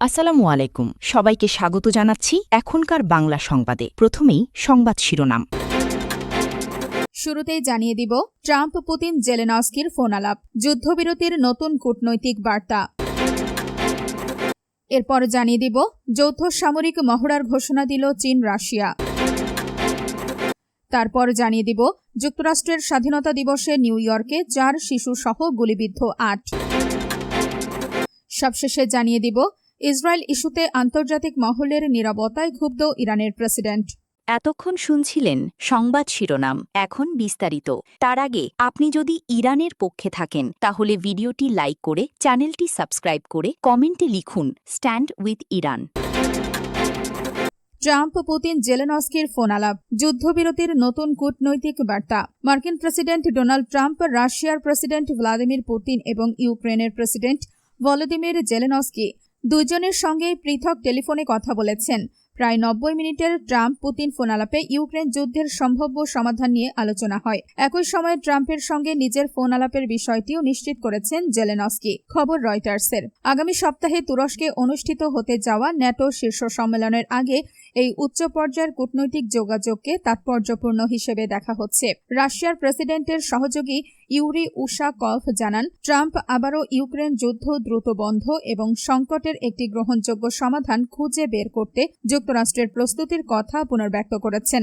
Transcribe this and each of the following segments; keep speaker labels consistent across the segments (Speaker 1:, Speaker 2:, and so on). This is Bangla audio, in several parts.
Speaker 1: আসসালামু আলাইকুম, সবাইকে স্বাগত জানাচ্ছি এখনকার বাংলা সংবাদে। প্রথমেই সংবাদ শিরোনাম।
Speaker 2: শুরুতেই জানিয়ে দিব, ট্রাম্প পুতিন জেলেনস্কির ফোন আলাপ, যুদ্ধবিরতির নতুন কূটনৈতিক বার্তা। এরপর জানিয়ে দিব, যৌথ সামরিক মহড়ার ঘোষণা দিল চীন রাশিয়া। তারপর জানিয়ে দিব, যুক্তরাষ্ট্রের স্বাধীনতা দিবসে নিউ ইয়র্কে 4 শিশুসহ গুলিবিদ্ধ 8। সবশেষে জানিয়ে দিব, ইসরায়েল ইস্যুতে আন্তর্জাতিক মহলের নীরবতায় ক্ষুব্ধ ইরানের প্রেসিডেন্ট।
Speaker 1: এতক্ষণ শুনছিলেন সংবাদ শিরোনাম, এখন বিস্তারিত। তার আগে আপনি যদি ইরানের পক্ষে থাকেন তাহলে ভিডিওটি লাইক করে চ্যানেলটি সাবস্ক্রাইব করে কমেন্টে লিখুন stand with Iran.
Speaker 2: Trump Putin জেলেনস্কির ফোন আলাপ, যুদ্ধবিরতির নতুন কূটনৈতিক বার্তা। মার্কিন প্রেসিডেন্ট ডোনাল্ড ট্রাম্প রাশিয়ার প্রেসিডেন্ট ভ্লাদিমির পুতিন এবং ইউক্রেনের প্রেসিডেন্ট ভলোদিমির জেলেনস্কি দুজনের সঙ্গে পৃথক টেলিফোনে কথা বলেছেন। প্রায় 90 মিনিটের ট্রাম্প পুতিন ফোনালাপে ইউক্রেন যুদ্ধের সম্ভাব্য সমাধান নিয়ে আলোচনা হয়। একই সময়ে ট্রাম্পের সঙ্গে নিজের ফোন আলাপের বিষয়টিও নিশ্চিত করেছেন জেলেনস্কি। খবর রয়টার্সের। আগামী সপ্তাহে তুরস্কে অনুষ্ঠিত হতে যাওয়া ন্যাটো শীর্ষ সম্মেলনের আগে এই উচ্চ পর্যায়ের কূটনৈতিক যোগাযোগকে তাৎপর্যপূর্ণ হিসেবে দেখা হচ্ছে। রাশিয়ার প্রেসিডেন্টের সহযোগী ইউরি উশাকভ জানান, ট্রাম্প আবারও ইউক্রেন যুদ্ধ দ্রুত বন্ধ এবং সংকটের একটি গ্রহণযোগ্য সমাধান খুঁজে বের করতে যুক্তরাষ্ট্রের প্রস্তুতির কথা পুনর্ব্যক্ত করেছেন।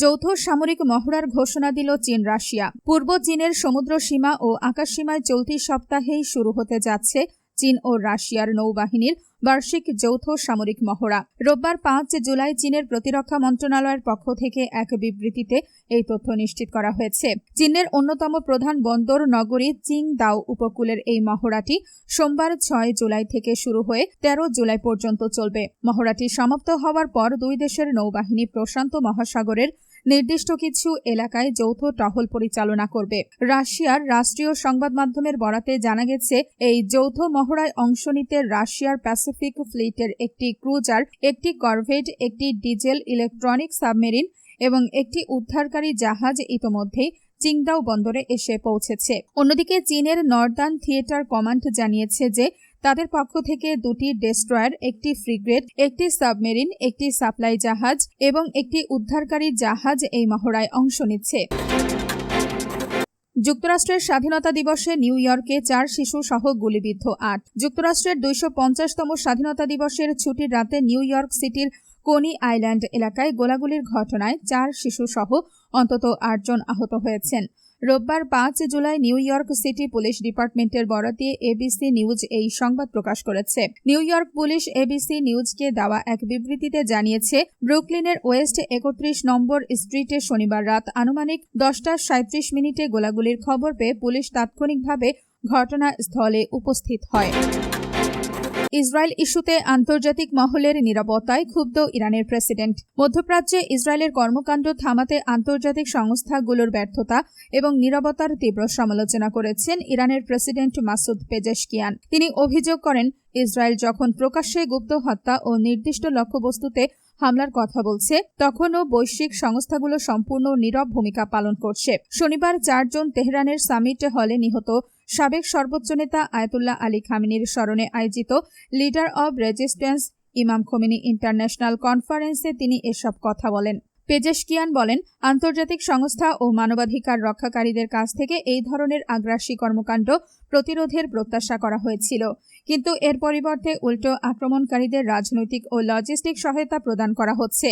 Speaker 2: যৌথ সামরিক মহড়ার ঘোষণা দিল চীন রাশিয়া। পূর্ব চীনের সমুদ্র সীমা ও আকাশসীমায় চলতি সপ্তাহেই শুরু হতে যাচ্ছে চীন ও রাশিয়ার নৌবাহিনীর বার্ষিক যৌথ সামরিক মহড়া। রোববার 5 জুলাই চীনের প্রতিরক্ষা মন্ত্রণালয়ের পক্ষ থেকে এক বিবৃতিতে এই তথ্য নিশ্চিত করা হয়েছে। চীনের অন্যতম প্রধান বন্দর নগরী চিংদাও উপকূলের এই মহড়াটি সোমবার 6 জুলাই থেকে শুরু হয়ে 13 জুলাই পর্যন্ত চলবে। মহড়াটি সমাপ্ত হওয়ার পর দুই দেশের নৌবাহিনী প্রশান্ত মহাসাগরের নির্দিষ্ট কিছু এলাকায় যৌথ টহল পরিচালনা করবে। রাশিয়ার রাষ্ট্রীয় সংবাদ মাধ্যমের বরাতে জানা গেছে, এই যৌথ মহড়ায় অংশ নিতে রাশিয়ার প্যাসিফিক ফ্লিটের একটি ক্রুজার, একটি করভেট, একটি ডিজেল ইলেকট্রনিক সাবমেরিন এবং একটি উদ্ধারকারী জাহাজ ইতোমধ্যেই চিংদাও বন্দরে এসে পৌঁছেছে। অন্যদিকে চীনের নর্দার্ন থিয়েটার কমান্ড জানিয়েছে যে তাদের পক্ষ থেকে 2টি ডেস্ট্রয়ার, একটি ফ্রিগেট, একটি সাবমেরিন, একটি সাপ্লাই জাহাজ এবং একটি উদ্ধারকারী জাহাজ এই মহড়ায় অংশ নিচ্ছে। যুক্তরাষ্ট্রের স্বাধীনতা দিবসে নিউ ইয়র্কে 4 শিশু সহ গুলিবিদ্ধ 8। যুক্তরাষ্ট্রের 250তম স্বাধীনতা দিবসের ছুটির রাতে নিউ ইয়র্ক সিটির কোনি আইল্যান্ড এলাকায় গোলাগুলির ঘটনায় 4 শিশু সহ অন্তত 8 জন আহত হয়েছেন। রোববার 5 July new York city police ডিপার্টমেন্টের বরাত দিয়ে এবিসি নিউজ এই সংবাদ প্রকাশ করেছে। নিউ ইয়র্ক পুলিশ এবিসি নিউজকে দেওয়া এক বিবৃতিতে জানিয়েছে, ব্রুকলিনের ওয়েস্ট 31 নম্বর স্ট্রিটে শনিবার রাত আনুমানিক 10:37 গোলাগুলির খবর পেয়ে পুলিশ তাৎক্ষণিকভাবে ঘটনাস্থলে উপস্থিত হয়। ইসরায়েল ইস্যুতে আন্তর্জাতিক মহলের নীরবতায় ক্ষুব্ধ ইরানের প্রেসিডেন্ট। মধ্যপ্রাচ্যে ইসরায়েলের কর্মকাণ্ড থামাতে আন্তর্জাতিক সংস্থাগুলোর ব্যর্থতা এবং নীরবতার তীব্র সমালোচনা করেছেন ইরানের প্রেসিডেন্ট মাসুদ পেজেশকিয়ান। তিনি অভিযোগ করেন, ইসরায়েল যখন প্রকাশ্যে গুপ্ত হত্যা ও নির্দিষ্ট লক্ষ্যবস্তুতে হামলার কথা বলছে, তখনও বৈশ্বিক সংস্থাগুলো সম্পূর্ণ নীরব ভূমিকা পালন করছে। শনিবার 4 জন তেহরানের সামিট হলে নিহত সাবেক সর্বোচ্চ নেতা আয়াতুল্লাহ আলী খামেনির স্মরণে আয়োজিত লিডার অব রেজিস্ট্যান্স ইমাম খোমেনি ইন্টারন্যাশনাল কনফারেন্সে তিনি এসব কথা বলেন। পেজেশকিয়ান বলেন, আন্তর্জাতিক সংস্থা ও মানবাধিকার রক্ষাকারীদের কাছ থেকে এই ধরনের আগ্রাসী কর্মকাণ্ড প্রতিরোধের প্রত্যাশা করা হয়েছিল, কিন্তু এর পরিবর্তে উল্টো আক্রমণকারীদের রাজনৈতিক ও লজিস্টিক সহায়তা প্রদান করা হচ্ছে।